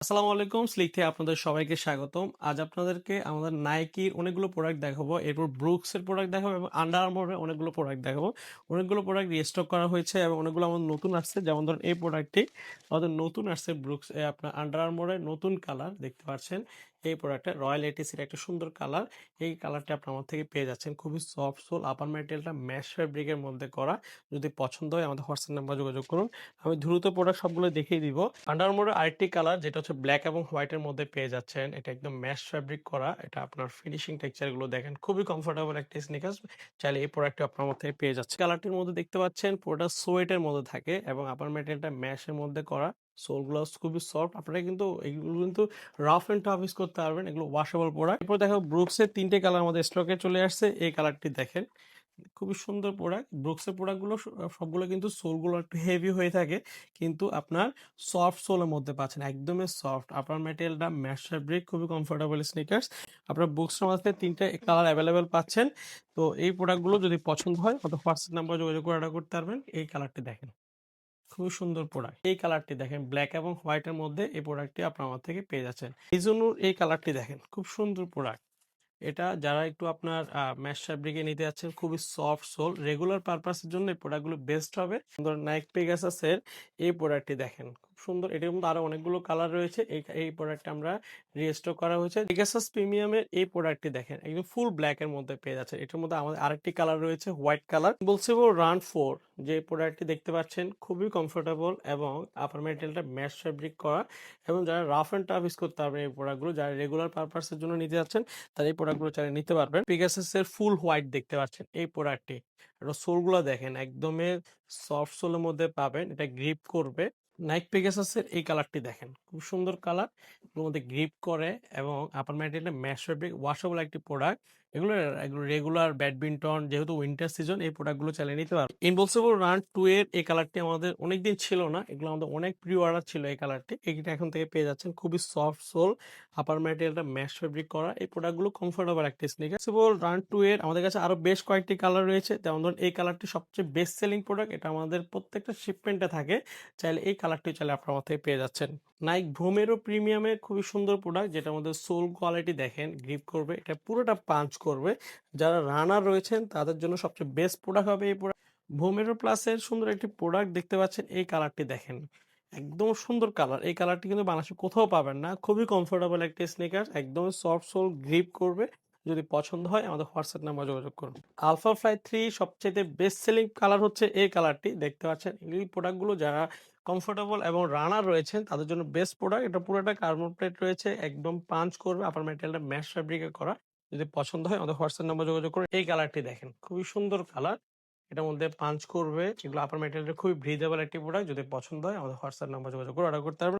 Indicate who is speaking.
Speaker 1: আসসালামু আলাইকুম। স্লিক থেকে আপনাদের সবাইকে স্বাগতম। আজ আপনাদেরকে আমাদের নাইকির অনেকগুলো প্রোডাক্ট দেখাবো। এরপর ব্রুকসের প্রোডাক্ট দেখাবো এবং আন্ডার আর্মরের অনেকগুলো প্রোডাক্ট দেখাবো। অনেকগুলো প্রোডাক্ট রিস্টক করা হয়েছে এবং অনেকগুলো আমাদের নতুন আসছে। যেমন ধরুন এই প্রোডাক্টটি আমাদের নতুন আসছে ব্রুকস আপনার আন্ডার আর্মরের নতুন কালার দেখতে পাচ্ছেন। এই প্রোডাক্টটা রয়্যাল এটিসির একটা সুন্দর কালার। এই কালারটা আপনি আমার থেকে পেয়ে যাচ্ছেন। খুবই সফট সোল আপার ম্যাটেরিয়ালটা ম্যাশ ফেব্রিকের মধ্যে করা। যদি পছন্দ হয় আমাদের হোয়াটসঅ্যাপ নাম্বার যোগাযোগ করুন। আমি দ্রুত প্রোডাক্ট সবগুলো দেখিয়ে দিব। আন্ডার আর্মরের আরেকটি কালার যেটা হচ্ছে ব্ল্যাক এবং হোয়াইটের মধ্যে পেয়ে যাচ্ছেন। এটা একদম ম্যাশ ফেব্রিক করা। এটা আপনার ফিনিশিং টেক্সচার গুলো দেখেন খুবই কমফোর্টেবল একটা স্নিকার্স। চাইলে এই প্রোডাক্টটি আপনার মধ্যে পেয়ে যাচ্ছে। কালারটির মধ্যে দেখতে পাচ্ছেন পুরোটা সোয়েটের মধ্যে থাকে এবং আপার ম্যাটেরিয়ালটা ম্যাশের মধ্যে করা। সোলগুলো খুবই সফট। আপনারা কিন্তু এগুলো কিন্তু রাফ এন্ড টাফ ইউজ করতে পারবেন। এগুলো ওয়াশেবল প্রোডাক্ট। এরপর দেখো ব্রুকসের ৩টে কালার আমাদের স্টকে চলে আসছে। এই কালারটি দেখেন। খুবই সুন্দর প্রোডাক্ট। ব্রুকসের প্রোডাক্টগুলো সবগুলো কিন্তু সোলগুলো একটু হেভি হয়ে থাকে। কিন্তু আপনার সফট সোলের মধ্যে পাচ্ছেন। একদমই সফট। আপার ম্যাটেরিয়ালটা ম্যাশ ফেব্রিক খুবই কমফোর্টেবল স্নিকার্স। আপনার বুকসের মধ্যে ৩টে কালার এভেলেবেল পাচ্ছেন। তো এই প্রোডাক্টগুলো যদি পছন্দ হয় আমাদের হোয়াটসঅ্যাপ নাম্বার যোগাযোগ করে অর্ডার করতে পারবেন। এই কালারটি দেখেন। খুবই সুন্দর প্রোডাক্ট। এই কালারটি দেখেন ব্ল্যাক এবং হোয়াইটের মধ্যে এই প্রোডাক্টটি আপনার আমার থেকে পেয়ে যাচ্ছেন। ইজুনুর এই কালারটি দেখেন। খুব সুন্দর প্রোডাক্ট। এটা যারা একটু আপনার ম্যাশ ফ্যাব্রিকে নিতে যাচ্ছেন খুবই সফট সোল রেগুলার পারপাসের জন্য এই প্রোডাক্টগুলো বেস্ট হবে। সুন্দর নাইক পেগাসাসের এই প্রোডাক্টটি দেখেন খুব সুন্দর। এটার মধ্যে আরো অনেকগুলো কালার রয়েছে। এই প্রোডাক্টটা আমরা রিস্টক করা হয়েছে। পেগাসাস প্রিমিয়ামের এই প্রোডাক্টটি দেখেন একদম ফুল ব্ল্যাক এর মধ্যে পেয়ে যাচ্ছে। এটার মধ্যে আমাদের আরেকটি কালার রয়েছে হোয়াইট কালার। বলছে রান 4 যে প্রোডাক্টটি দেখতে পাচ্ছেন খুবই কমফোর্টেবল এবং আপার ম্যাটেরিয়ালটা ম্যাশ ফ্যাব্রিক করা এবং যারা রাফ এন্ড টাফ ইউজ করতে পারবেন এই প্রোডাক্টগুলো যারা রেগুলার পারপাসের জন্য নিতে যাচ্ছেন তারা এই প্রোডাক্টগুলো চাইলে নিতে পারবেন। পেগাসাস এর ফুল হোয়াইট দেখতে পাচ্ছেন এই প্রোডাক্টটি। এটা সোলগুলো দেখেন একদমই সফট সোলের মধ্যে পাবেন। এটা গ্রিপ করবে। নাইক পেগাসাস এর এই কালারটি দেখেন খুব সুন্দর কালার। এর মধ্যে গ্রিপ করে এবং আপার ম্যাটেরিয়ালটা ম্যাশ ফেব্রিক ওয়াশেবল একটি প্রোডাক্ট। এগুলো এগুলো রেগুলার ব্যাডমিন্টন যেহেতু উইন্টার সিজন এই প্রোডাক্টগুলো চালিয়ে নিতে পারবেন। ইনভলসিবল রান 2 এর এই কালারটি আমাদের অনেকদিন ছিল না। এগুলো আমাদের অনেক প্রি অর্ডার ছিল এই কালারটি। এইটা এখন থেকে পেয়ে যাচ্ছেন। খুবই সফট সোল আপার ম্যাটেরিয়ালটা ম্যাশ ফেব্রিক করা। এই প্রোডাক্টগুলো কমফোর্টেবল একটা স্নিকার। ইনভলসিবল রান 2 এর আমাদের কাছে আরো বেশ কয়েকটি কালার রয়েছে। যেমন ধরুন এই কালারটি সবচেয়ে বেস্ট সেলিং প্রোডাক্ট। এটা আমাদের প্রত্যেকটা শিপমেন্টে থাকে। চাইলে এই কালারটি চাইলে আপনার মধ্যে পেয়ে যাচ্ছেন। নাইক ভোমেরো প্রিমিয়ামের খুবই সুন্দর প্রোডাক্ট যেটার মধ্যে সোল কোয়ালিটি দেখেন গ্রিপ করবে। এটা পুরোটা পাঞ্চ করবে। যারা রানার রয়েছেন তাদের জন্য সবচেয়ে বেস্ট প্রোডাক্ট হবে এই প্রোডাক্ট। ভোমেরো প্লাসের সুন্দর একটি প্রোডাক্ট দেখতে পাচ্ছেন। এই কালারটি দেখেন একদম সুন্দর কালার। এই কালারটি কিন্তু বাংলাদেশে কোথাও পাবেন না। খুবই কমফোর্টেবল একটি স্নিকার। একদম সফট সোল গ্রিপ করবে। যদি পছন্দ হয় আমাদের হোয়াটসঅ্যাপ নাম্বার যোগাযোগ করুন। আলফা ফ্লাই 3 সবচেয়ে বেস্ট সেলিং কালার হচ্ছে এই কালারটি দেখতে পাচ্ছেন। এই প্রোডাক্টগুলো যারা কমফোর্টেবল এবং রানার রয়েছেন তাদের জন্য বেস্ট প্রোডাক্ট। এটা পুরোটা কার্বন প্লেট রয়েছে। একদম পাঞ্চ করবে। আপার ম্যাটেরিয়ালটা ম্যাশ ফ্যাব্রিকে করা। যদি পছন্দ হয় আমাদের হোয়াটসঅ্যাপ নাম্বার যোগাযোগ করে এই কালারটি দেখেন খুবই সুন্দর কালার। এটার মধ্যে পাঞ্চ করবে। এগুলো আপার ম্যাটেরিয়ালটা খুবই ব্রিদেবল একটি প্রোডাক্ট। যদি পছন্দ হয় আমাদের হোয়াটসঅ্যাপ নাম্বার যোগাযোগ করে অর্ডার করতে পারবেন।